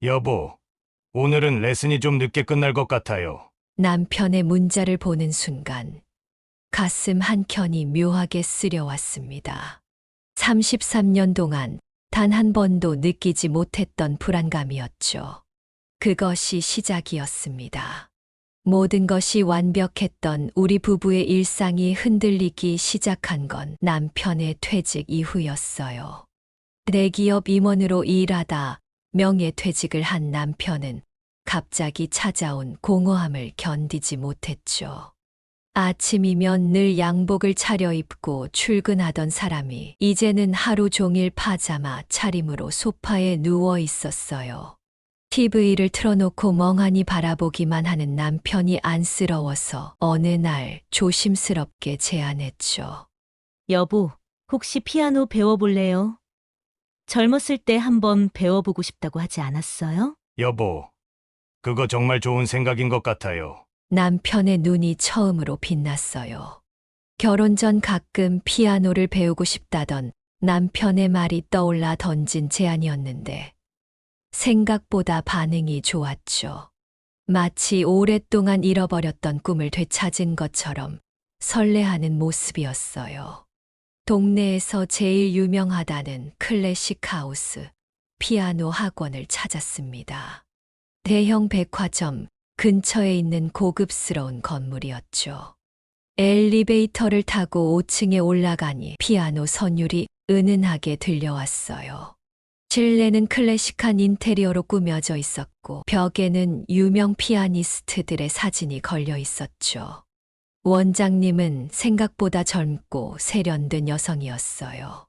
여보, 오늘은 레슨이 좀 늦게 끝날 것 같아요. 남편의 문자를 보는 순간 가슴 한켠이 묘하게 쓰려왔습니다. 33년 동안 단 한 번도 느끼지 못했던 불안감이었죠. 그것이 시작이었습니다. 모든 것이 완벽했던 우리 부부의 일상이 흔들리기 시작한 건 남편의 퇴직 이후였어요. 대기업 임원으로 일하다 명예퇴직을 한 남편은 갑자기 찾아온 공허함을 견디지 못했죠. 아침이면 늘 양복을 차려입고 출근하던 사람이 이제는 하루 종일 파자마 차림으로 소파에 누워 있었어요. TV를 틀어놓고 멍하니 바라보기만 하는 남편이 안쓰러워서 어느 날 조심스럽게 제안했죠. 여보, 혹시 피아노 배워볼래요? 젊었을 때 한번 배워보고 싶다고 하지 않았어요? 여보, 그거 정말 좋은 생각인 것 같아요. 남편의 눈이 처음으로 빛났어요. 결혼 전 가끔 피아노를 배우고 싶다던 남편의 말이 떠올라 던진 제안이었는데 생각보다 반응이 좋았죠. 마치 오랫동안 잃어버렸던 꿈을 되찾은 것처럼 설레하는 모습이었어요. 동네에서 제일 유명하다는 클래식 하우스 피아노 학원을 찾았습니다. 대형 백화점 근처에 있는 고급스러운 건물이었죠. 엘리베이터를 타고 5층에 올라가니 피아노 선율이 은은하게 들려왔어요. 실내는 클래식한 인테리어로 꾸며져 있었고 벽에는 유명 피아니스트들의 사진이 걸려 있었죠. 원장님은 생각보다 젊고 세련된 여성이었어요.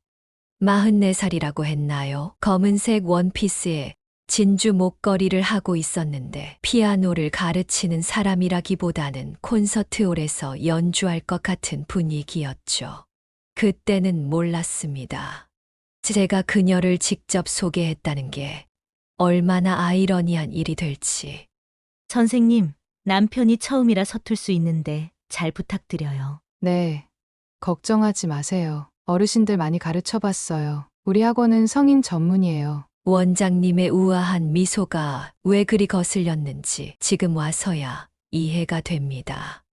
44살이라고 했나요? 검은색 원피스에 진주 목걸이를 하고 있었는데 피아노를 가르치는 사람이라기보다는 콘서트홀에서 연주할 것 같은 분위기였죠. 그때는 몰랐습니다. 제가 그녀를 직접 소개했다는 게 얼마나 아이러니한 일이 될지. 선생님, 남편이 처음이라 서툴 수 있는데 잘 부탁드려요. 네, 걱정하지 마세요. 어르신들 많이 가르쳐 봤어요. 우리 학원은 성인 전문이에요. 원장님의 우아한 미소가 왜 그리 거슬렸는지 지금 와서야 이해가 됩니다.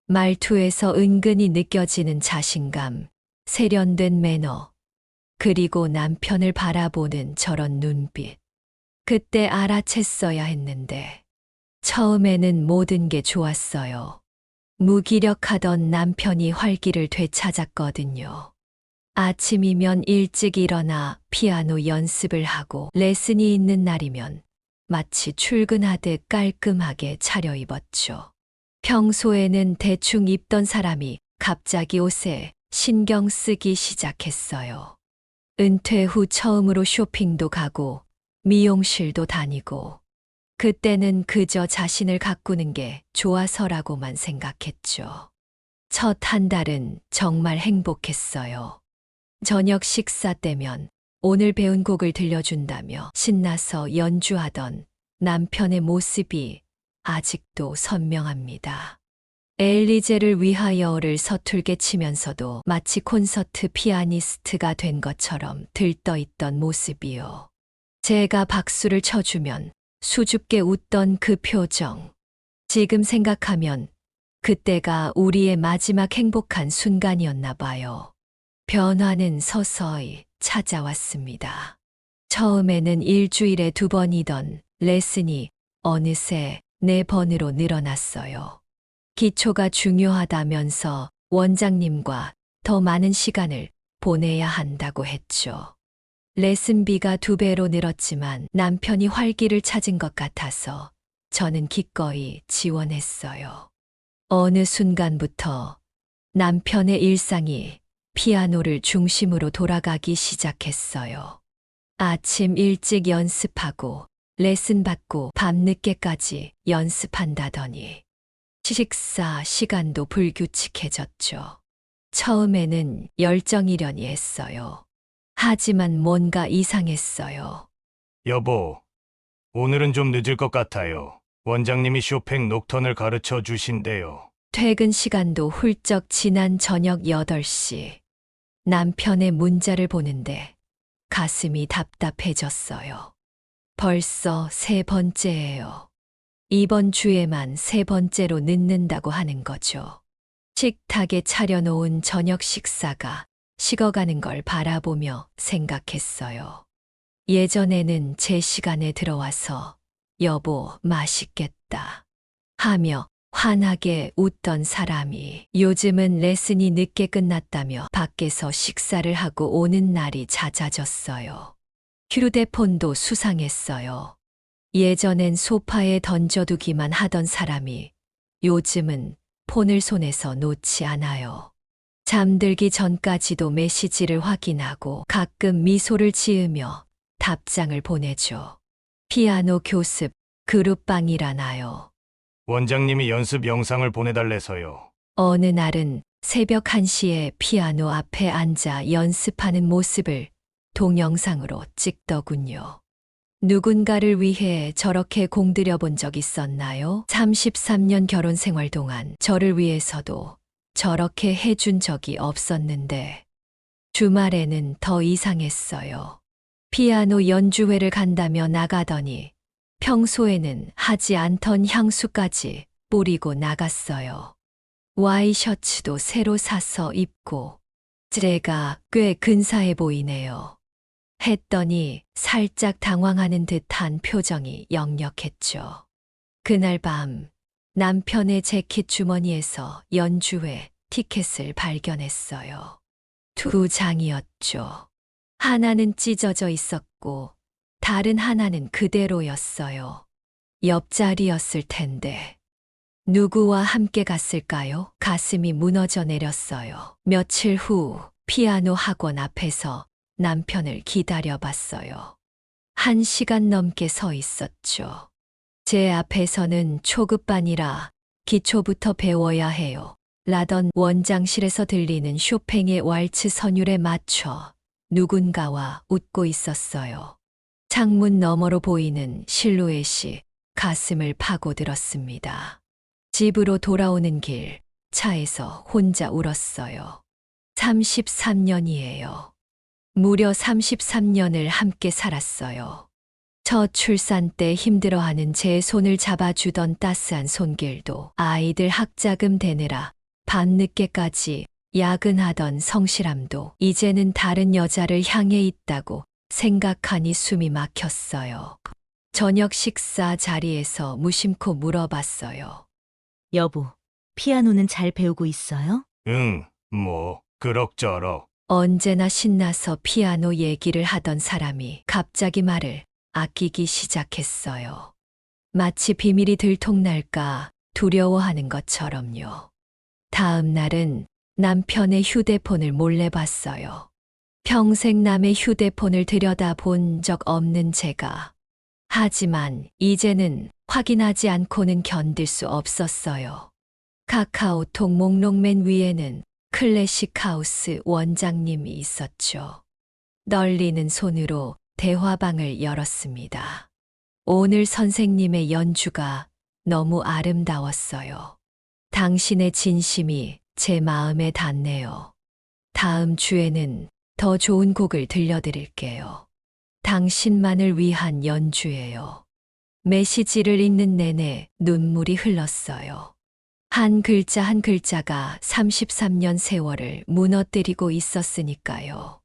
말투에서 은근히 느껴지는 자신감, 세련된 매너, 그리고 남편을 바라보는 저런 눈빛. 그때 알아챘어야 했는데 처음에는 모든 게 좋았어요. 무기력하던 남편이 활기를 되찾았거든요. 아침이면 일찍 일어나 피아노 연습을 하고 레슨이 있는 날이면 마치 출근하듯 깔끔하게 차려입었죠. 평소에는 대충 입던 사람이 갑자기 옷에 신경 쓰기 시작했어요. 은퇴 후 처음으로 쇼핑도 가고 미용실도 다니고 그때는 그저 자신을 가꾸는 게 좋아서라고만 생각했죠. 첫 한 달은 정말 행복했어요. 저녁 식사 때면 오늘 배운 곡을 들려준다며 신나서 연주하던 남편의 모습이 아직도 선명합니다. 엘리제를 위하여를 서툴게 치면서도 마치 콘서트 피아니스트가 된 것처럼 들떠있던 모습이요. 제가 박수를 쳐주면 수줍게 웃던 그 표정. 지금 생각하면 그때가 우리의 마지막 행복한 순간이었나 봐요. 변화는 서서히 찾아왔습니다. 처음에는 일주일에 2번이던 레슨이 어느새 4번으로 늘어났어요. 기초가 중요하다면서 원장님과 더 많은 시간을 보내야 한다고 했죠. 레슨비가 2배로 늘었지만 남편이 활기를 찾은 것 같아서 저는 기꺼이 지원했어요. 어느 순간부터 남편의 일상이 피아노를 중심으로 돌아가기 시작했어요. 아침 일찍 연습하고 레슨 받고 밤늦게까지 연습한다더니 식사 시간도 불규칙해졌죠. 처음에는 열정이려니 했어요. 하지만 뭔가 이상했어요. 여보, 오늘은 좀 늦을 것 같아요. 원장님이 쇼팽 녹턴을 가르쳐 주신대요. 퇴근 시간도 훌쩍 지난 저녁 8시. 남편의 문자를 보는데 가슴이 답답해졌어요. 벌써 세 번째예요. 이번 주에만 세 번째로 늦는다고 하는 거죠. 식탁에 차려놓은 저녁 식사가 식어가는 걸 바라보며 생각했어요. 예전에는 제 시간에 들어와서 여보 맛있겠다 하며 환하게 웃던 사람이 요즘은 레슨이 늦게 끝났다며 밖에서 식사를 하고 오는 날이 잦아졌어요. 휴대폰도 수상했어요. 예전엔 소파에 던져두기만 하던 사람이 요즘은 폰을 손에서 놓지 않아요. 잠들기 전까지도 메시지를 확인하고 가끔 미소를 지으며 답장을 보내죠. 피아노 교습 그룹방이라나요. 원장님이 연습 영상을 보내달래서요. 어느 날은 새벽 1시에 피아노 앞에 앉아 연습하는 모습을 동영상으로 찍더군요. 누군가를 위해 저렇게 공들여 본 적 있었나요? 33년 결혼 생활 동안 저를 위해서도 저렇게 해준 적이 없었는데 주말에는 더 이상했어요. 피아노 연주회를 간다며 나가더니 평소에는 하지 않던 향수까지 뿌리고 나갔어요. 와이셔츠도 새로 사서 입고 제가 꽤 근사해 보이네요. 했더니 살짝 당황하는 듯한 표정이 역력했죠. 그날 밤 남편의 재킷 주머니에서 연주회 티켓을 발견했어요. 2장이었죠. 하나는 찢어져 있었고 다른 하나는 그대로였어요. 옆자리였을 텐데. 누구와 함께 갔을까요? 가슴이 무너져 내렸어요. 며칠 후 피아노 학원 앞에서 남편을 기다려봤어요. 1시간 넘게 서 있었죠. 제 앞에서는 초급반이라 기초부터 배워야 해요. 라던 원장실에서 들리는 쇼팽의 왈츠 선율에 맞춰 누군가와 웃고 있었어요. 창문 너머로 보이는 실루엣이 가슴을 파고들었습니다. 집으로 돌아오는 길, 차에서 혼자 울었어요. 33년이에요. 무려 33년을 함께 살았어요. 첫 출산 때 힘들어하는 제 손을 잡아주던 따스한 손길도 아이들 학자금 대느라 밤늦게까지 야근하던 성실함도 이제는 다른 여자를 향해 있다고 생각하니 숨이 막혔어요. 저녁 식사 자리에서 무심코 물어봤어요. 여보, 피아노는 잘 배우고 있어요? 응, 그럭저럭. 언제나 신나서 피아노 얘기를 하던 사람이 갑자기 말을 아끼기 시작했어요. 마치 비밀이 들통날까 두려워하는 것처럼요. 다음 날은 남편의 휴대폰을 몰래 봤어요. 평생 남의 휴대폰을 들여다본 적 없는 제가. 하지만 이제는 확인하지 않고는 견딜 수 없었어요. 카카오톡 목록 맨 위에는 클래식 하우스 원장님이 있었죠. 떨리는 손으로 대화방을 열었습니다. 오늘 선생님의 연주가 너무 아름다웠어요. 당신의 진심이 제 마음에 닿네요. 다음 주에는 더 좋은 곡을 들려드릴게요. 당신만을 위한 연주예요. 메시지를 읽는 내내 눈물이 흘렀어요. 한 글자 한 글자가 33년 세월을 무너뜨리고 있었으니까요.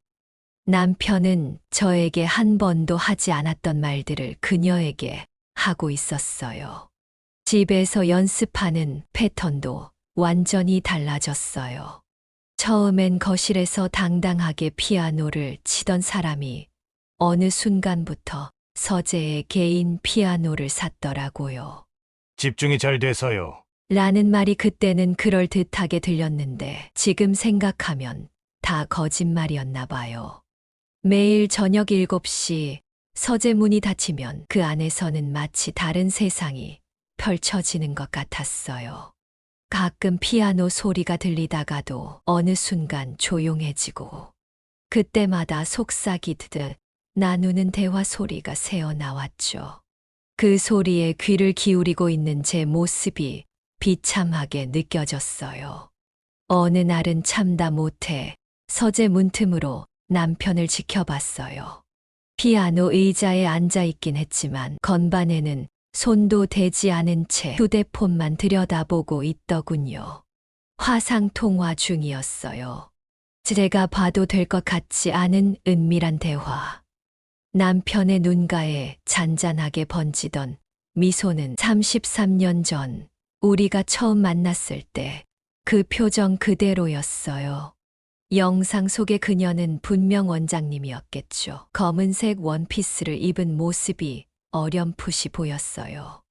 남편은 저에게 한 번도 하지 않았던 말들을 그녀에게 하고 있었어요. 집에서 연습하는 패턴도 완전히 달라졌어요. 처음엔 거실에서 당당하게 피아노를 치던 사람이 어느 순간부터 서재에 개인 피아노를 샀더라고요. 집중이 잘 돼서요. 라는 말이 그때는 그럴듯하게 들렸는데 지금 생각하면 다 거짓말이었나 봐요. 매일 저녁 7시 서재 문이 닫히면 그 안에서는 마치 다른 세상이 펼쳐지는 것 같았어요. 가끔 피아노 소리가 들리다가도 어느 순간 조용해지고 그때마다 속삭이듯 나누는 대화 소리가 새어나왔죠. 그 소리에 귀를 기울이고 있는 제 모습이 비참하게 느껴졌어요. 어느 날은 참다 못해 서재 문틈으로 남편을 지켜봤어요. 피아노 의자에 앉아 있긴 했지만 건반에는 손도 대지 않은 채 휴대폰만 들여다보고 있더군요. 화상 통화 중이었어요. 제가 봐도 될 것 같지 않은 은밀한 대화. 남편의 눈가에 잔잔하게 번지던 미소는 33년 전 우리가 처음 만났을 때 그 표정 그대로였어요. 영상 속의 그녀는 분명 원장님이었겠죠. 검은색 원피스를 입은 모습이 어렴풋이 보였어요.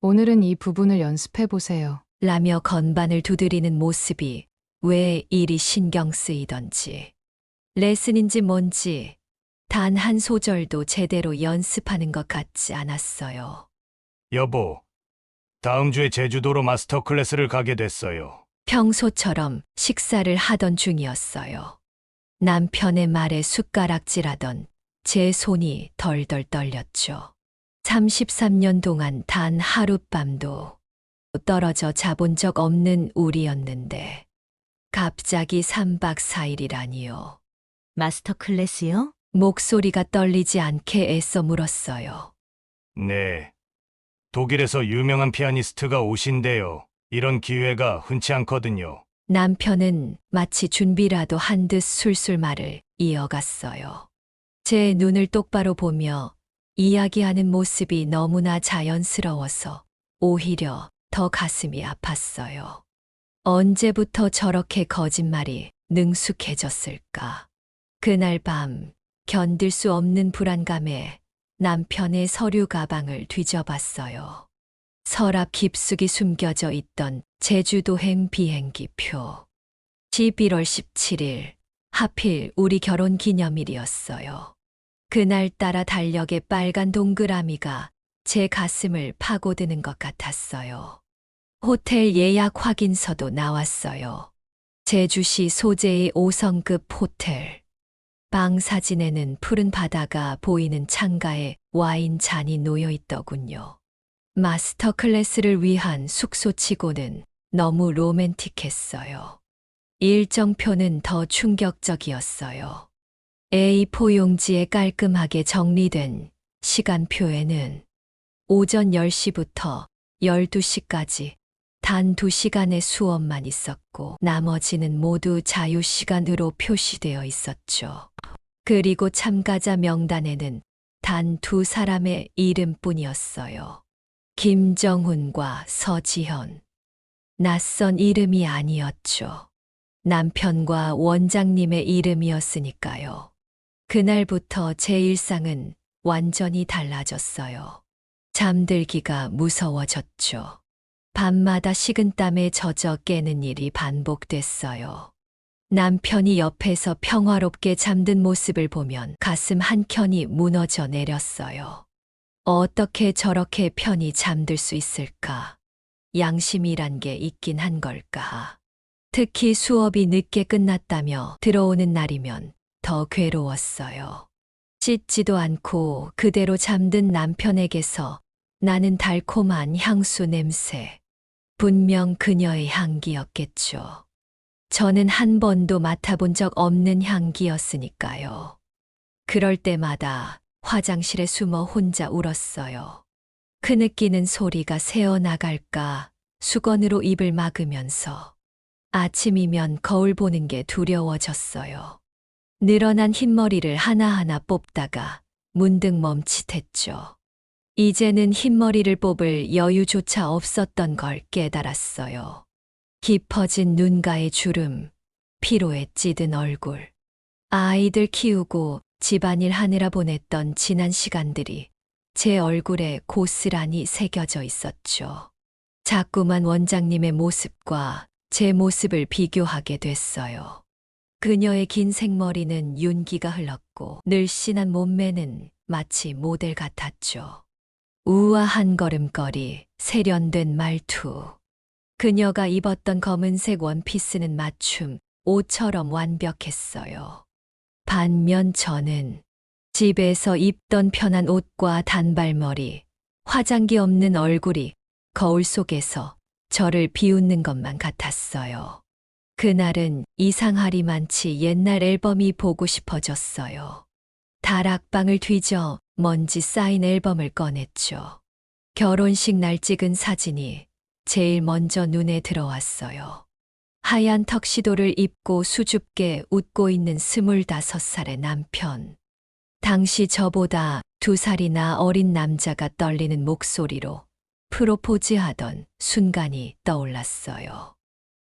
오늘은 이 부분을 연습해 보세요. 라며 건반을 두드리는 모습이 왜 이리 신경 쓰이던지, 레슨인지 뭔지 단 한 소절도 제대로 연습하는 것 같지 않았어요. 여보, 다음 주에 제주도로 마스터 클래스를 가게 됐어요. 평소처럼 식사를 하던 중이었어요. 남편의 말에 숟가락질하던 제 손이 덜덜 떨렸죠. 33년 동안 단 하룻밤도 떨어져 자본 적 없는 우리였는데 갑자기 3박 4일이라니요. 마스터 클래스요? 목소리가 떨리지 않게 애써 물었어요. 네. 독일에서 유명한 피아니스트가 오신대요. 이런 기회가 흔치 않거든요. 남편은 마치 준비라도 한 듯 술술 말을 이어갔어요. 제 눈을 똑바로 보며 이야기하는 모습이 너무나 자연스러워서 오히려 더 가슴이 아팠어요. 언제부터 저렇게 거짓말이 능숙해졌을까? 그날 밤 견딜 수 없는 불안감에 남편의 서류 가방을 뒤져봤어요. 서랍 깊숙이 숨겨져 있던 제주도행 비행기표. 11월 17일, 하필 우리 결혼 기념일이었어요. 그날따라 달력의 빨간 동그라미가 제 가슴을 파고드는 것 같았어요. 호텔 예약 확인서도 나왔어요. 제주시 소재의 5성급 호텔. 방 사진에는 푸른 바다가 보이는 창가에 와인 잔이 놓여 있더군요. 마스터 클래스를 위한 숙소치고는 너무 로맨틱했어요. 일정표는 더 충격적이었어요. A4 용지에 깔끔하게 정리된 시간표에는 오전 10시부터 12시까지 단 2시간의 수업만 있었고 나머지는 모두 자유시간으로 표시되어 있었죠. 그리고 참가자 명단에는 단 2사람의 이름뿐이었어요. 김정훈과 서지현. 낯선 이름이 아니었죠. 남편과 원장님의 이름이었으니까요. 그날부터 제 일상은 완전히 달라졌어요. 잠들기가 무서워졌죠. 밤마다 식은땀에 젖어 깨는 일이 반복됐어요. 남편이 옆에서 평화롭게 잠든 모습을 보면 가슴 한켠이 무너져 내렸어요. 어떻게 저렇게 편히 잠들 수 있을까? 양심이란 게 있긴 한 걸까? 특히 수업이 늦게 끝났다며 들어오는 날이면 더 괴로웠어요. 씻지도 않고 그대로 잠든 남편에게서 나는 달콤한 향수 냄새. 분명 그녀의 향기였겠죠. 저는 한 번도 맡아본 적 없는 향기였으니까요. 그럴 때마다 화장실에 숨어 혼자 울었어요. 크느끼는 소리가 새어나갈까 수건으로 입을 막으면서 아침이면 거울 보는 게 두려워졌어요. 늘어난 흰머리를 하나하나 뽑다가 문득 멈칫했죠. 이제는 흰머리를 뽑을 여유조차 없었던 걸 깨달았어요. 깊어진 눈가의 주름, 피로에 찌든 얼굴. 아이들 키우고 집안일 하느라 보냈던 지난 시간들이 제 얼굴에 고스란히 새겨져 있었죠. 자꾸만 원장님의 모습과 제 모습을 비교하게 됐어요. 그녀의 긴 생머리는 윤기가 흘렀고 늘씬한 몸매는 마치 모델 같았죠. 우아한 걸음걸이, 세련된 말투. 그녀가 입었던 검은색 원피스는 맞춤, 옷처럼 완벽했어요. 반면 저는 집에서 입던 편한 옷과 단발머리, 화장기 없는 얼굴이 거울 속에서 저를 비웃는 것만 같았어요. 그날은 이상하리만치 옛날 앨범이 보고 싶어졌어요. 다락방을 뒤져 먼지 쌓인 앨범을 꺼냈죠. 결혼식 날 찍은 사진이 제일 먼저 눈에 들어왔어요. 하얀 턱시도를 입고 수줍게 웃고 있는 25살의 남편. 당시 저보다 2살이나 어린 남자가 떨리는 목소리로 프로포즈하던 순간이 떠올랐어요.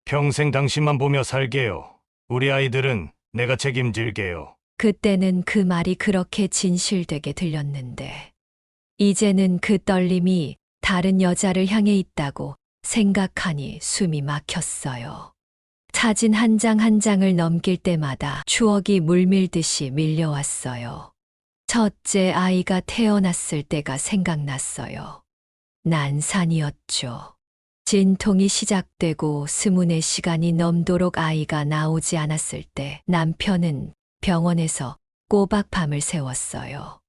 평생 당신만 보며 살게요. 우리 아이들은 내가 책임질게요. 그때는 그 말이 그렇게 진실되게 들렸는데, 이제는 그 떨림이 다른 여자를 향해 있다고 생각하니 숨이 막혔어요. 사진 한 장 한 장을 넘길 때마다 추억이 물밀듯이 밀려왔어요. 첫째 아이가 태어났을 때가 생각났어요. 난산이었죠. 진통이 시작되고 24시간이 넘도록 아이가 나오지 않았을 때 남편은 병원에서 꼬박 밤을 새웠어요.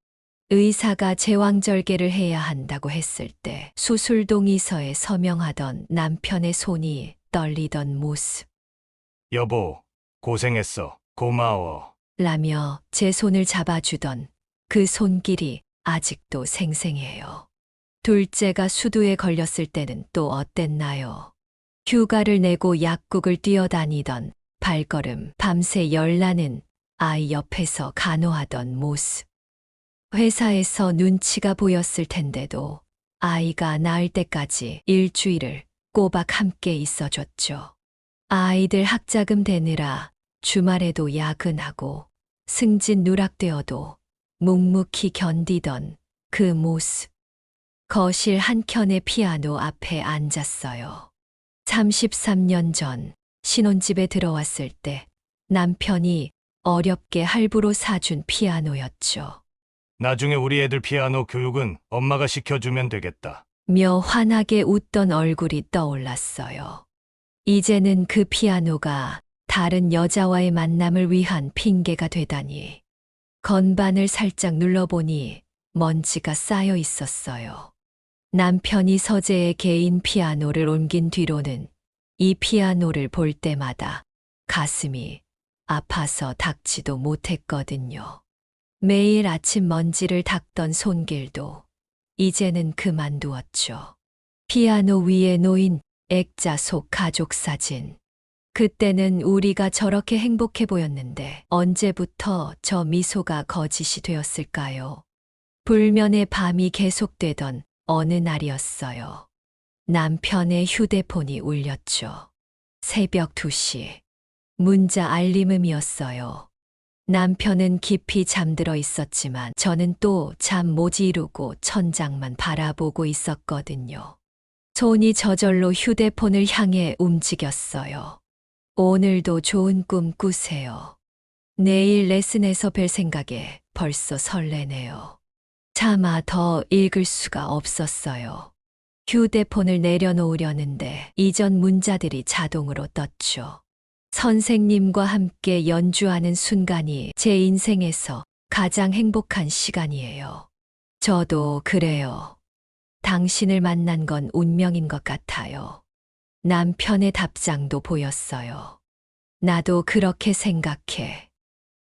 의사가 제왕절개를 해야 한다고 했을 때 수술 동의서에 서명하던 남편의 손이 떨리던 모습. 여보, 고생했어. 고마워. 라며 제 손을 잡아주던 그 손길이 아직도 생생해요. 둘째가 수두에 걸렸을 때는 또 어땠나요? 휴가를 내고 약국을 뛰어다니던 발걸음, 밤새 열나는 아이 옆에서 간호하던 모습. 회사에서 눈치가 보였을 텐데도 아이가 나을 때까지 일주일을 꼬박 함께 있어줬죠. 아이들 학자금 대느라 주말에도 야근하고 승진 누락되어도 묵묵히 견디던 그 모습. 거실 한켠의 피아노 앞에 앉았어요. 33년 전 신혼집에 들어왔을 때 남편이 어렵게 할부로 사준 피아노였죠. 나중에 우리 애들 피아노 교육은 엄마가 시켜주면 되겠다. 며 환하게 웃던 얼굴이 떠올랐어요. 이제는 그 피아노가 다른 여자와의 만남을 위한 핑계가 되다니. 건반을 살짝 눌러보니 먼지가 쌓여 있었어요. 남편이 서재에 개인 피아노를 옮긴 뒤로는 이 피아노를 볼 때마다 가슴이 아파서 닦지도 못했거든요. 매일 아침 먼지를 닦던 손길도 이제는 그만두었죠. 피아노 위에 놓인 액자 속 가족 사진. 그때는 우리가 저렇게 행복해 보였는데 언제부터 저 미소가 거짓이 되었을까요? 불면의 밤이 계속되던 어느 날이었어요. 남편의 휴대폰이 울렸죠. 새벽 2시. 문자 알림음이었어요. 남편은 깊이 잠들어 있었지만 저는 또 잠 못 이루고 천장만 바라보고 있었거든요. 손이 저절로 휴대폰을 향해 움직였어요. 오늘도 좋은 꿈 꾸세요. 내일 레슨에서 뵐 생각에 벌써 설레네요. 차마 더 읽을 수가 없었어요. 휴대폰을 내려놓으려는데 이전 문자들이 자동으로 떴죠. 선생님과 함께 연주하는 순간이 제 인생에서 가장 행복한 시간이에요. 저도 그래요. 당신을 만난 건 운명인 것 같아요. 남편의 답장도 보였어요. 나도 그렇게 생각해.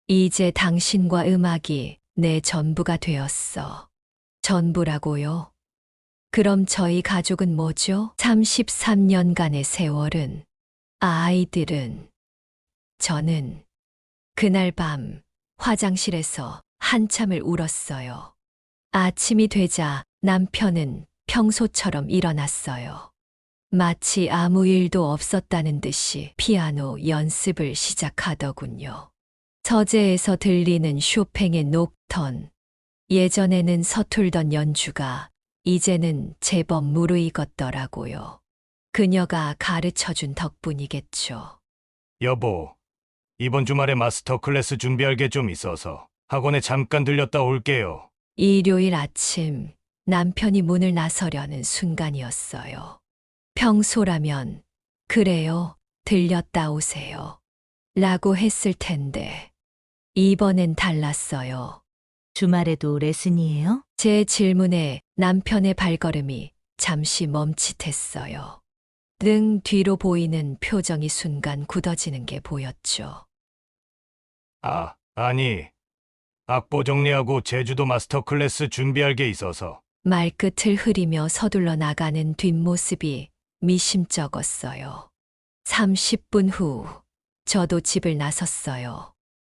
이제 당신과 음악이 내 전부가 되었어. 전부라고요? 그럼 저희 가족은 뭐죠? 33년간의 세월은, 아이들은, 저는 그날 밤 화장실에서 한참을 울었어요. 아침이 되자 남편은 평소처럼 일어났어요. 마치 아무 일도 없었다는 듯이 피아노 연습을 시작하더군요. 서재에서 들리는 쇼팽의 녹턴. 예전에는 서툴던 연주가 이제는 제법 무르익었더라고요. 그녀가 가르쳐준 덕분이겠죠. 여보, 이번 주말에 마스터 클래스 준비할 게 좀 있어서 학원에 잠깐 들렸다 올게요. 일요일 아침 남편이 문을 나서려는 순간이었어요. 평소라면 그래요, 들렸다 오세요 라고 했을 텐데 이번엔 달랐어요. 주말에도 레슨이에요? 제 질문에 남편의 발걸음이 잠시 멈칫했어요. 등 뒤로 보이는 표정이 순간 굳어지는 게 보였죠. 아니, 악보 정리하고 제주도 마스터 클래스 준비할 게 있어서. 말끝을 흐리며 서둘러 나가는 뒷모습이 미심쩍었어요. 30분 후, 저도 집을 나섰어요.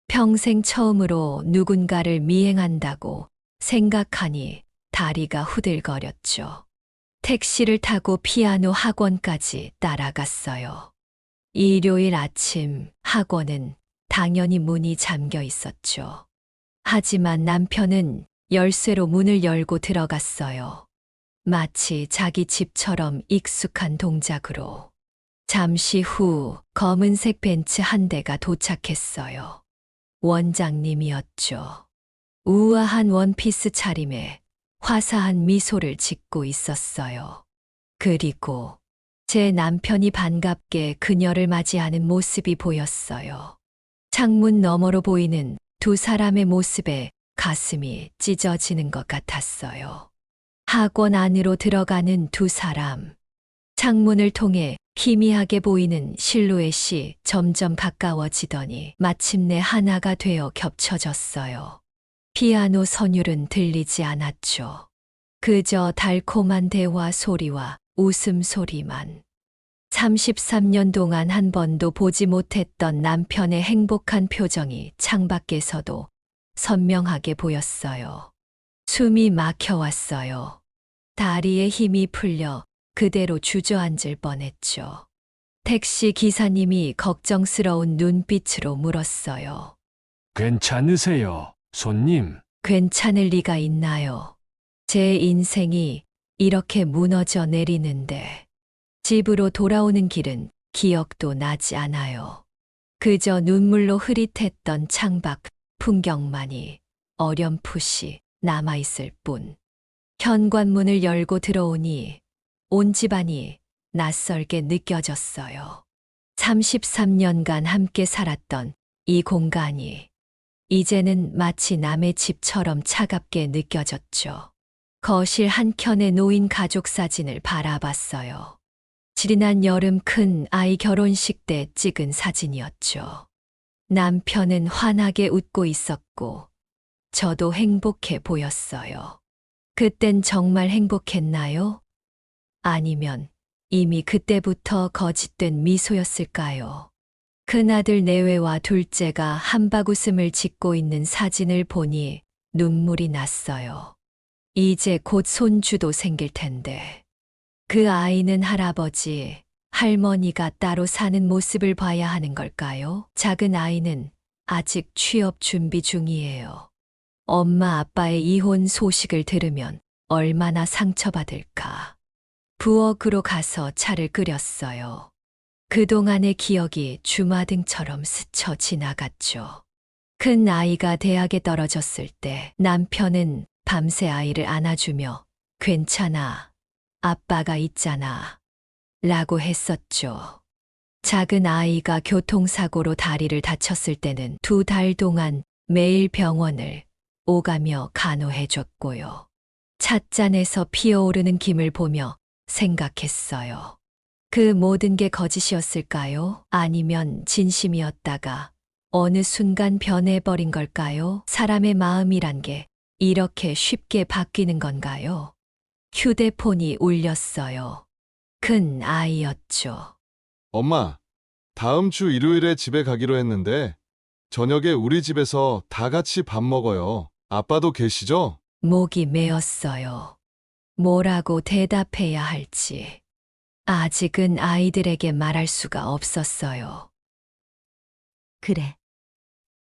평생 처음으로 누군가를 미행한다고 생각하니 다리가 후들거렸죠. 택시를 타고 피아노 학원까지 따라갔어요. 일요일 아침 학원은 당연히 문이 잠겨 있었죠. 하지만 남편은 열쇠로 문을 열고 들어갔어요. 마치 자기 집처럼 익숙한 동작으로. 잠시 후 검은색 벤츠 한 대가 도착했어요. 원장님이었죠. 우아한 원피스 차림에 화사한 미소를 짓고 있었어요. 그리고 제 남편이 반갑게 그녀를 맞이하는 모습이 보였어요. 창문 너머로 보이는 두 사람의 모습에 가슴이 찢어지는 것 같았어요. 학원 안으로 들어가는 두 사람. 창문을 통해 희미하게 보이는 실루엣이 점점 가까워지더니 마침내 하나가 되어 겹쳐졌어요. 피아노 선율은 들리지 않았죠. 그저 달콤한 대화 소리와 웃음소리만. 33년 동안 한 번도 보지 못했던 남편의 행복한 표정이 창밖에서도 선명하게 보였어요. 숨이 막혀왔어요. 다리에 힘이 풀려 그대로 주저앉을 뻔했죠. 택시 기사님이 걱정스러운 눈빛으로 물었어요. 괜찮으세요, 손님? 괜찮을 리가 있나요? 제 인생이 이렇게 무너져 내리는데 집으로 돌아오는 길은 기억도 나지 않아요. 그저 눈물로 흐릿했던 창밖 풍경만이 어렴풋이 남아있을 뿐. 현관문을 열고 들어오니 온 집안이 낯설게 느껴졌어요. 33년간 함께 살았던 이 공간이 이제는 마치 남의 집처럼 차갑게 느껴졌죠. 거실 한켠에 놓인 가족 사진을 바라봤어요. 지난 여름 큰 아이 결혼식 때 찍은 사진이었죠. 남편은 환하게 웃고 있었고 저도 행복해 보였어요. 그땐 정말 행복했나요? 아니면 이미 그때부터 거짓된 미소였을까요? 큰아들 내외와 둘째가 한바구음을 짓고 있는 사진을 보니 눈물이 났어요. 이제 곧 손주도 생길 텐데. 그 아이는 할아버지, 할머니가 따로 사는 모습을 봐야 하는 걸까요? 작은 아이는 아직 취업 준비 중이에요. 엄마 아빠의 이혼 소식을 들으면 얼마나 상처받을까. 부엌으로 가서 차를 끓였어요. 그동안의 기억이 주마등처럼 스쳐 지나갔죠. 큰 아이가 대학에 떨어졌을 때 남편은 밤새 아이를 안아주며 괜찮아, 아빠가 있잖아 라고 했었죠. 작은 아이가 교통사고로 다리를 다쳤을 때는 2달 동안 매일 병원을 오가며 간호해줬고요. 찻잔에서 피어오르는 김을 보며 생각했어요. 그 모든 게 거짓이었을까요? 아니면 진심이었다가 어느 순간 변해버린 걸까요? 사람의 마음이란 게 이렇게 쉽게 바뀌는 건가요? 휴대폰이 울렸어요. 큰 아이였죠. 엄마, 다음 주 일요일에 집에 가기로 했는데 저녁에 우리 집에서 다 같이 밥 먹어요. 아빠도 계시죠? 목이 메었어요. 뭐라고 대답해야 할지. 아직은 아이들에게 말할 수가 없었어요. 그래.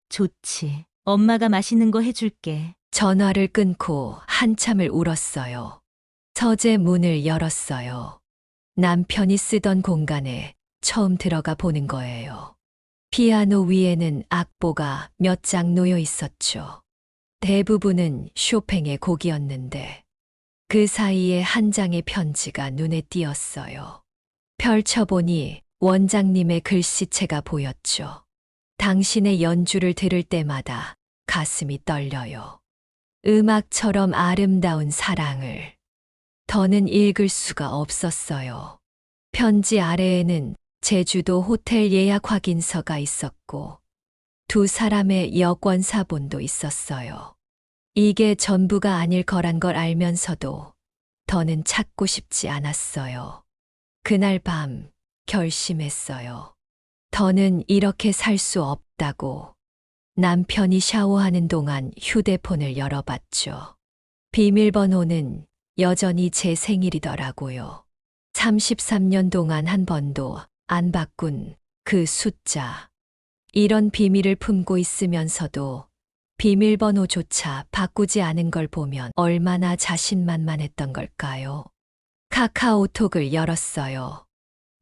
좋지. 엄마가 맛있는 거 해줄게. 전화를 끊고 한참을 울었어요. 서재 문을 열었어요. 남편이 쓰던 공간에 처음 들어가 보는 거예요. 피아노 위에는 악보가 몇 장 놓여 있었죠. 대부분은 쇼팽의 곡이었는데 그 사이에 한 장의 편지가 눈에 띄었어요. 펼쳐보니 원장님의 글씨체가 보였죠. 당신의 연주를 들을 때마다 가슴이 떨려요. 음악처럼 아름다운 사랑을. 더는 읽을 수가 없었어요. 편지 아래에는 제주도 호텔 예약 확인서가 있었고 두 사람의 여권 사본도 있었어요. 이게 전부가 아닐 거란 걸 알면서도 더는 찾고 싶지 않았어요. 그날 밤 결심했어요. 더는 이렇게 살 수 없다고. 남편이 샤워하는 동안 휴대폰을 열어봤죠. 비밀번호는 여전히 제 생일이더라고요. 33년 동안 한 번도 안 바꾼 그 숫자. 이런 비밀을 품고 있으면서도 비밀번호조차 바꾸지 않은 걸 보면 얼마나 자신만만했던 걸까요? 카카오톡을 열었어요.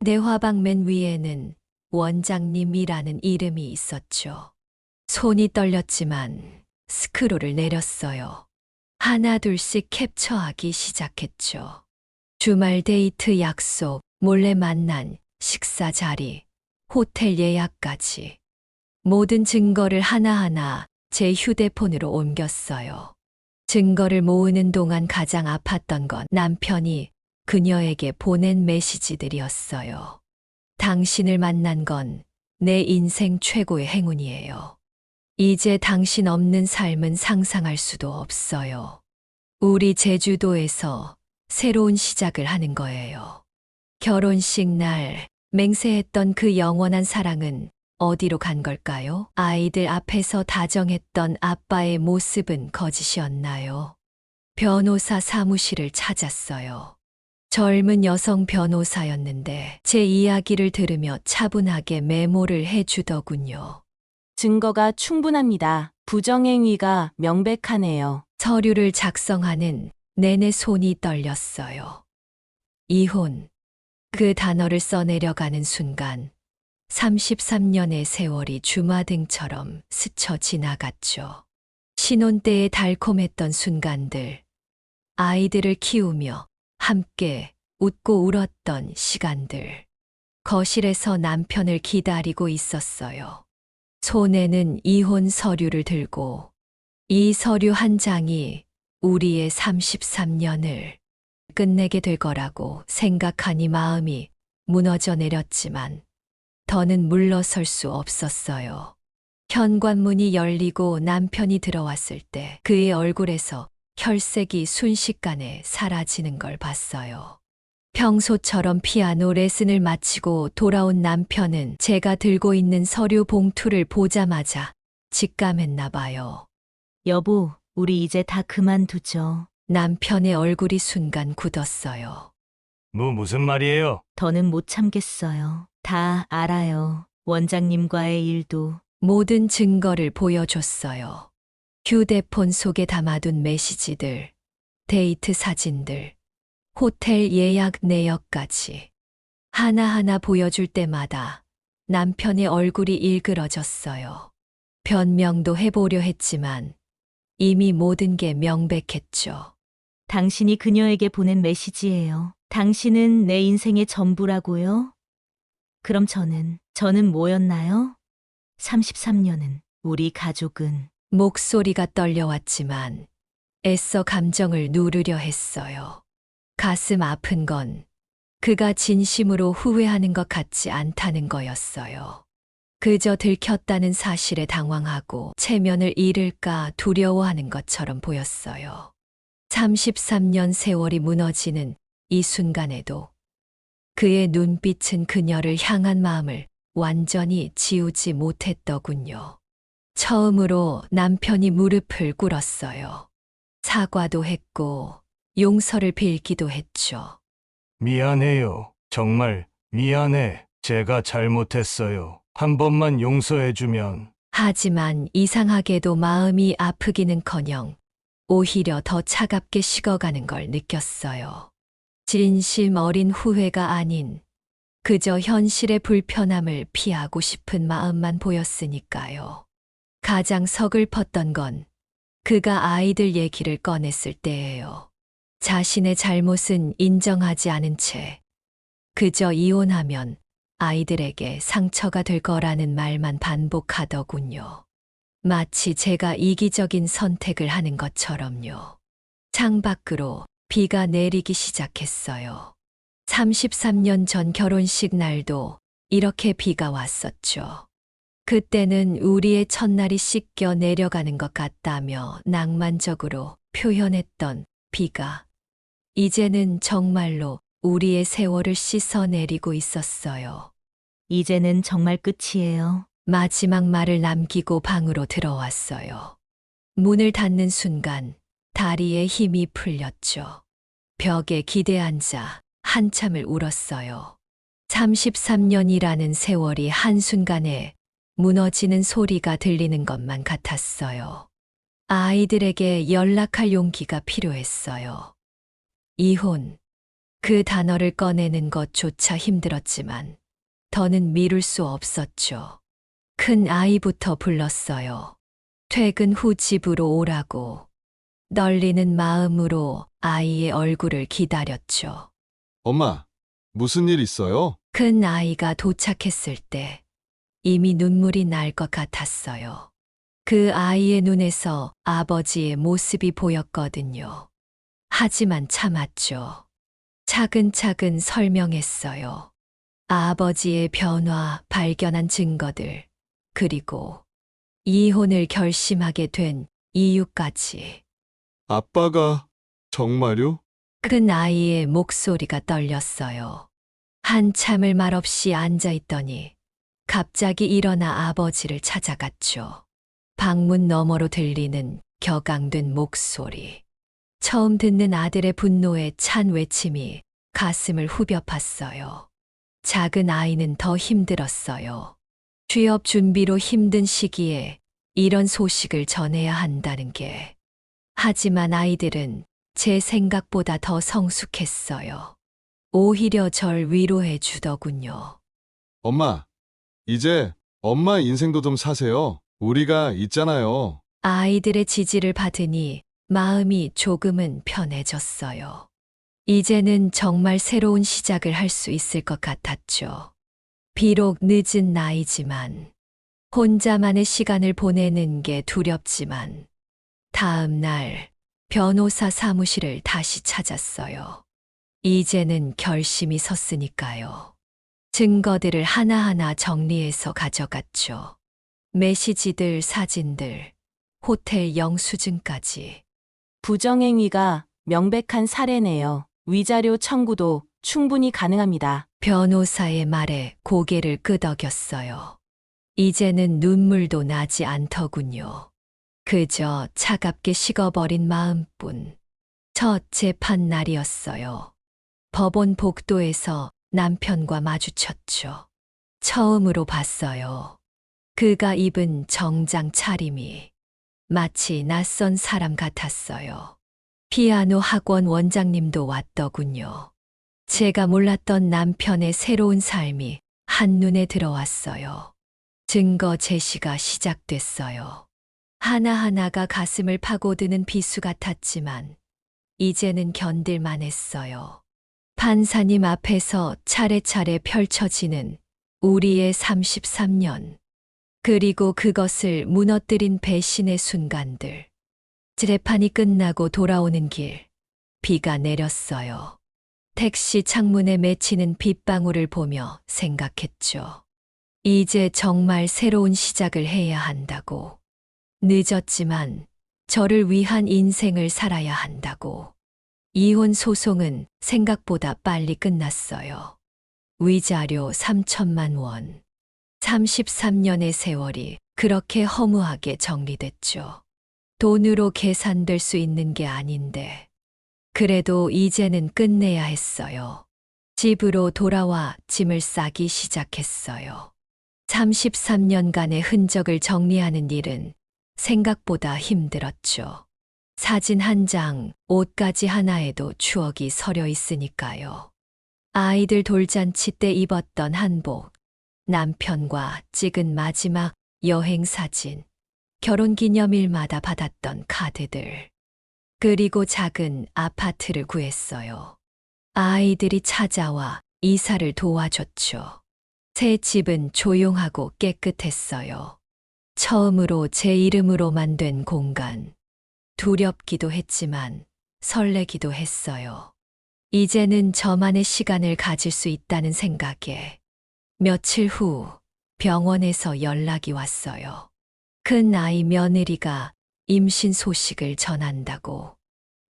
대화방 맨 위에는 원장님이라는 이름이 있었죠. 손이 떨렸지만 스크롤을 내렸어요. 하나 둘씩 캡처하기 시작했죠. 주말 데이트 약속, 몰래 만난 식사 자리, 호텔 예약까지. 모든 증거를 하나하나 제 휴대폰으로 옮겼어요. 증거를 모으는 동안 가장 아팠던 건 남편이 그녀에게 보낸 메시지들이었어요. 당신을 만난 건 내 인생 최고의 행운이에요. 이제 당신 없는 삶은 상상할 수도 없어요. 우리 제주도에서 새로운 시작을 하는 거예요. 결혼식 날 맹세했던 그 영원한 사랑은 어디로 간 걸까요? 아이들 앞에서 다정했던 아빠의 모습은 거짓이었나요? 변호사 사무실을 찾았어요. 젊은 여성 변호사였는데 제 이야기를 들으며 차분하게 메모를 해주더군요. 증거가 충분합니다. 부정행위가 명백하네요. 서류를 작성하는 내내 손이 떨렸어요. 이혼. 그 단어를 써내려가는 순간 33년의 세월이 주마등처럼 스쳐 지나갔죠. 신혼 때의 달콤했던 순간들, 아이들을 키우며 함께 웃고 울었던 시간들. 거실에서 남편을 기다리고 있었어요. 손에는 이혼 서류를 들고 이 서류 한 장이 우리의 33년을 끝내게 될 거라고 생각하니 마음이 무너져 내렸지만 더는 물러설 수 없었어요. 현관문이 열리고 남편이 들어왔을 때 그의 얼굴에서 혈색이 순식간에 사라지는 걸 봤어요. 평소처럼 피아노 레슨을 마치고 돌아온 남편은 제가 들고 있는 서류 봉투를 보자마자 직감했나 봐요. 여보, 우리 이제 다 그만두죠. 남편의 얼굴이 순간 굳었어요. 무슨 말이에요? 더는 못 참겠어요. 다 알아요. 원장님과의 일도. 모든 증거를 보여줬어요. 휴대폰 속에 담아둔 메시지들, 데이트 사진들, 호텔 예약 내역까지. 하나하나 보여줄 때마다 남편의 얼굴이 일그러졌어요. 변명도 해보려 했지만 이미 모든 게 명백했죠. 당신이 그녀에게 보낸 메시지예요. 당신은 내 인생의 전부라고요? 그럼 저는 뭐였나요? 33년은, 우리 가족은. 목소리가 떨려왔지만 애써 감정을 누르려 했어요. 가슴 아픈 건 그가 진심으로 후회하는 것 같지 않다는 거였어요. 그저 들켰다는 사실에 당황하고 체면을 잃을까 두려워하는 것처럼 보였어요. 33년 세월이 무너지는 이 순간에도 그의 눈빛은 그녀를 향한 마음을 완전히 지우지 못했더군요. 처음으로 남편이 무릎을 꿇었어요. 사과도 했고 용서를 빌기도 했죠. 미안해요. 정말 미안해. 제가 잘못했어요. 한 번만 용서해주면. 하지만 이상하게도 마음이 아프기는커녕 오히려 더 차갑게 식어가는 걸 느꼈어요. 진심 어린 후회가 아닌 그저 현실의 불편함을 피하고 싶은 마음만 보였으니까요. 가장 서글펐던 건 그가 아이들 얘기를 꺼냈을 때예요. 자신의 잘못은 인정하지 않은 채 그저 이혼하면 아이들에게 상처가 될 거라는 말만 반복하더군요. 마치 제가 이기적인 선택을 하는 것처럼요. 창밖으로 비가 내리기 시작했어요. 33년 전 결혼식 날도 이렇게 비가 왔었죠. 그때는 우리의 첫날이 씻겨 내려가는 것 같다며 낭만적으로 표현했던 비가 이제는 정말로 우리의 세월을 씻어내리고 있었어요. 이제는 정말 끝이에요. 마지막 말을 남기고 방으로 들어왔어요. 문을 닫는 순간 다리에 힘이 풀렸죠. 벽에 기대앉아 한참을 울었어요. 33년이라는 세월이 한순간에 무너지는 소리가 들리는 것만 같았어요. 아이들에게 연락할 용기가 필요했어요. 이혼. 그 단어를 꺼내는 것조차 힘들었지만 더는 미룰 수 없었죠. 큰 아이부터 불렀어요. 퇴근 후 집으로 오라고. 떨리는 마음으로 아이의 얼굴을 기다렸죠. 엄마, 무슨 일 있어요? 큰 아이가 도착했을 때 이미 눈물이 날 것 같았어요. 그 아이의 눈에서 아버지의 모습이 보였거든요. 하지만 참았죠. 차근차근 설명했어요. 아버지의 변화, 발견한 증거들, 그리고 이혼을 결심하게 된 이유까지. 아빠가 정말요? 큰 아이의 목소리가 떨렸어요. 한참을 말없이 앉아 있더니 갑자기 일어나 아버지를 찾아갔죠. 방문 너머로 들리는 격앙된 목소리. 처음 듣는 아들의 분노에 찬 외침이 가슴을 후벼 팠어요. 작은 아이는 더 힘들었어요. 취업 준비로 힘든 시기에 이런 소식을 전해야 한다는 게. 하지만 아이들은 제 생각보다 더 성숙했어요. 오히려 절 위로해 주더군요. 엄마, 이제 엄마 인생도 좀 사세요. 우리가 있잖아요. 아이들의 지지를 받으니 마음이 조금은 편해졌어요. 이제는 정말 새로운 시작을 할 수 있을 것 같았죠. 비록 늦은 나이지만, 혼자만의 시간을 보내는 게 두렵지만, 다음 날 변호사 사무실을 다시 찾았어요. 이제는 결심이 섰으니까요. 증거들을 하나하나 정리해서 가져갔죠. 메시지들, 사진들, 호텔 영수증까지. 부정행위가 명백한 사례네요. 위자료 청구도 충분히 가능합니다. 변호사의 말에 고개를 끄덕였어요. 이제는 눈물도 나지 않더군요. 그저 차갑게 식어버린 마음뿐. 첫 재판 날이었어요. 법원 복도에서 남편과 마주쳤죠. 처음으로 봤어요. 그가 입은 정장 차림이 마치 낯선 사람 같았어요. 피아노 학원 원장님도 왔더군요. 제가 몰랐던 남편의 새로운 삶이 한눈에 들어왔어요. 증거 제시가 시작됐어요. 하나하나가 가슴을 파고드는 비수 같았지만 이제는 견딜만 했어요. 판사님 앞에서 차례차례 펼쳐지는 우리의 33년. 그리고 그것을 무너뜨린 배신의 순간들. 재판이 끝나고 돌아오는 길, 비가 내렸어요. 택시 창문에 맺히는 빗방울을 보며 생각했죠. 이제 정말 새로운 시작을 해야 한다고. 늦었지만 저를 위한 인생을 살아야 한다고. 이혼 소송은 생각보다 빨리 끝났어요. 위자료 3천만 원. 33년의 세월이 그렇게 허무하게 정리됐죠. 돈으로 계산될 수 있는 게 아닌데. 그래도 이제는 끝내야 했어요. 집으로 돌아와 짐을 싸기 시작했어요. 33년간의 흔적을 정리하는 일은 생각보다 힘들었죠. 사진 한 장, 옷가지 하나에도 추억이 서려 있으니까요. 아이들 돌잔치 때 입었던 한복, 남편과 찍은 마지막 여행 사진, 결혼기념일마다 받았던 카드들. 그리고 작은 아파트를 구했어요. 아이들이 찾아와 이사를 도와줬죠. 새 집은 조용하고 깨끗했어요. 처음으로 제 이름으로만 된 공간. 두렵기도 했지만 설레기도 했어요. 이제는 저만의 시간을 가질 수 있다는 생각에. 며칠 후 병원에서 연락이 왔어요. 큰 아이 며느리가 임신 소식을 전한다고.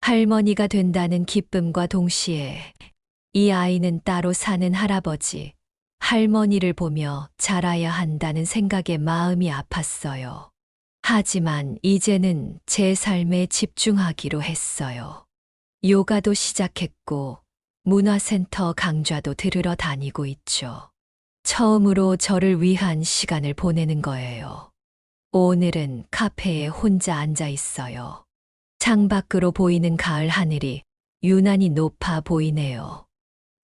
할머니가 된다는 기쁨과 동시에 이 아이는 따로 사는 할아버지, 할머니를 보며 자라야 한다는 생각에 마음이 아팠어요. 하지만 이제는 제 삶에 집중하기로 했어요. 요가도 시작했고 문화센터 강좌도 들으러 다니고 있죠. 처음으로 저를 위한 시간을 보내는 거예요. 오늘은 카페에 혼자 앉아 있어요. 창밖으로 보이는 가을 하늘이 유난히 높아 보이네요.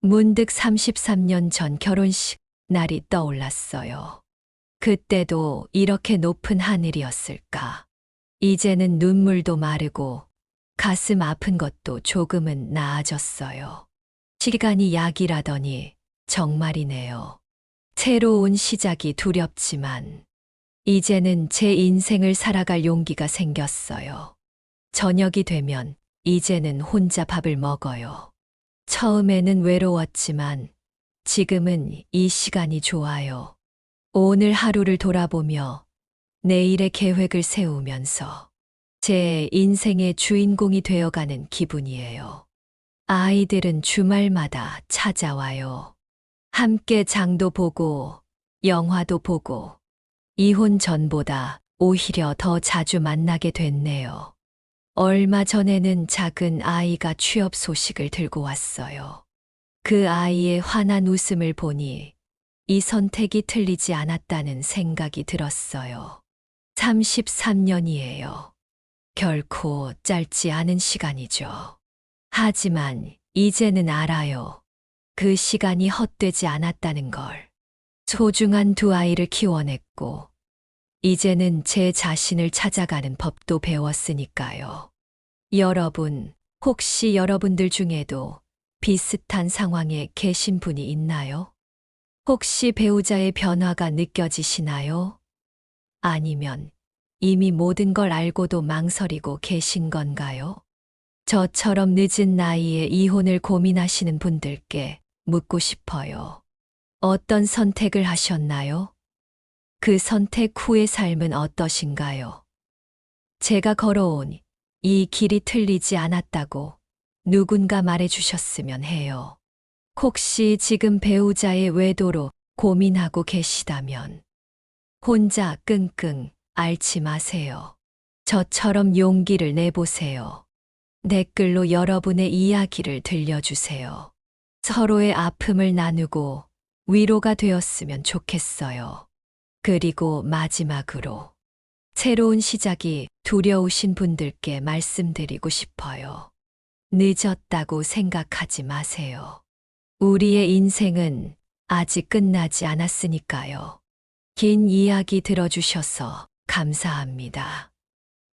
문득 33년 전 결혼식 날이 떠올랐어요. 그때도 이렇게 높은 하늘이었을까? 이제는 눈물도 마르고 가슴 아픈 것도 조금은 나아졌어요. 시간이 약이라더니 정말이네요. 새로운 시작이 두렵지만 이제는 제 인생을 살아갈 용기가 생겼어요. 저녁이 되면 이제는 혼자 밥을 먹어요. 처음에는 외로웠지만 지금은 이 시간이 좋아요. 오늘 하루를 돌아보며 내일의 계획을 세우면서 제 인생의 주인공이 되어가는 기분이에요. 아이들은 주말마다 찾아와요. 함께 장도 보고 영화도 보고 이혼 전보다 오히려 더 자주 만나게 됐네요. 얼마 전에는 작은 아이가 취업 소식을 들고 왔어요. 그 아이의 환한 웃음을 보니 이 선택이 틀리지 않았다는 생각이 들었어요. 33년이에요. 결코 짧지 않은 시간이죠. 하지만 이제는 알아요. 그 시간이 헛되지 않았다는 걸. 소중한 두 아이를 키워냈고 이제는 제 자신을 찾아가는 법도 배웠으니까요. 여러분, 혹시 여러분들 중에도 비슷한 상황에 계신 분이 있나요? 혹시 배우자의 변화가 느껴지시나요? 아니면 이미 모든 걸 알고도 망설이고 계신 건가요? 저처럼 늦은 나이에 이혼을 고민하시는 분들께 묻고 싶어요. 어떤 선택을 하셨나요? 그 선택 후의 삶은 어떠신가요? 제가 걸어온 이 길이 틀리지 않았다고 누군가 말해주셨으면 해요. 혹시 지금 배우자의 외도로 고민하고 계시다면 혼자 끙끙 앓지 마세요. 저처럼 용기를 내보세요. 댓글로 여러분의 이야기를 들려주세요. 서로의 아픔을 나누고 위로가 되었으면 좋겠어요. 그리고 마지막으로 새로운 시작이 두려우신 분들께 말씀드리고 싶어요. 늦었다고 생각하지 마세요. 우리의 인생은 아직 끝나지 않았으니까요. 긴 이야기 들어주셔서 감사합니다.